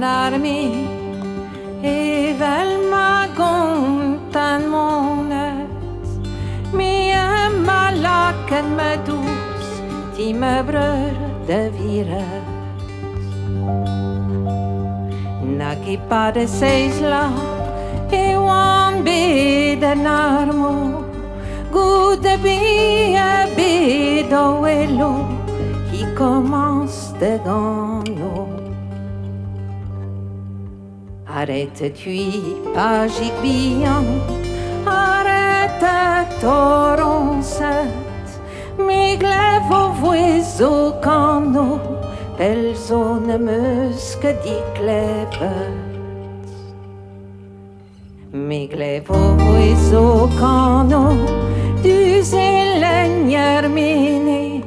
armée et vel ma gontan mones mais un malaken me douce ti me breur de vire na qui pas de seis là et one be de narmo good be a bit d'oelo qui commence de gagner. Arrête-tu, pas j'igbian, arrête toronset, mes glaives au voiseau cano, belle zone musque dit clèves. Mes glaives au voiseau cano, du zéleigneur miné,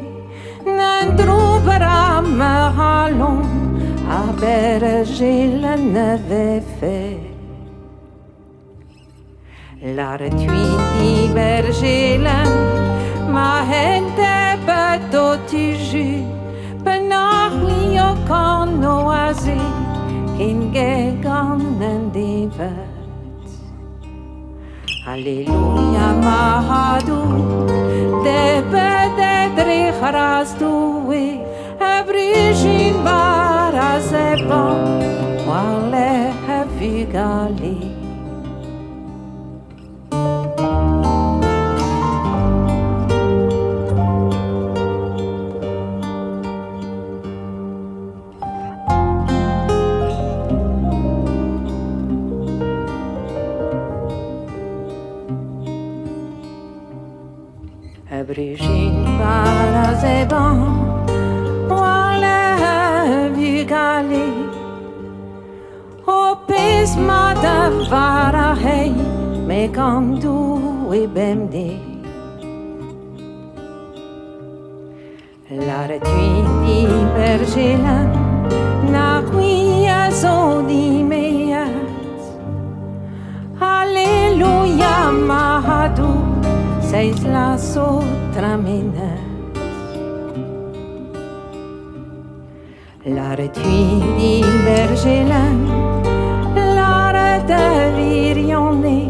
n'en trouvera me halon. A berger la neve fait la retuini berger ma hente beto tu jus penahwi o cano azi kin gegan and divet Alleluia mahadu de bede drichras duwe abrigin barazebon wale havigali abrigin barazebon Vigali O pisma da vara hei me kandu e bemde La retuini bergela na quia zodi meas Alleluia mahadu seis la sotra menas La retuini bergelan, l'ara de virionne,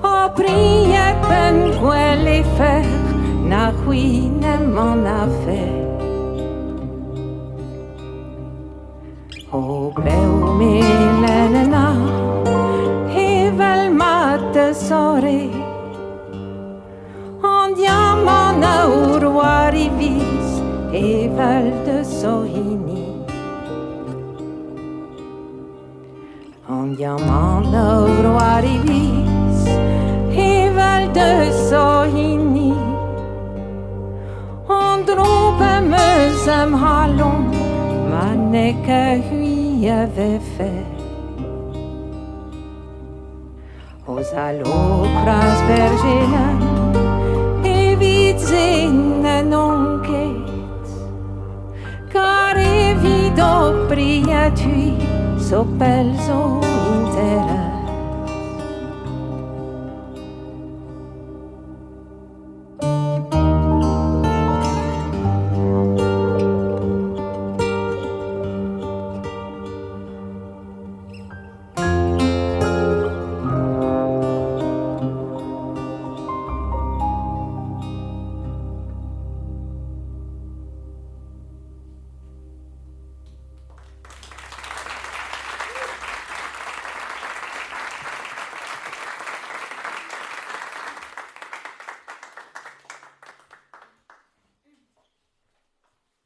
o priet ben quelle fer, na quine mon affaire. O bleu melenena, e vel mate sore, andiamo na uruari vis, et val de Sohini En diamant au roi rivis et val de Sohini En drope meusem halon Mané que lui avait fait Aux allos cras bergelan Et vite zine nonque Car evido priatui so pelzo intera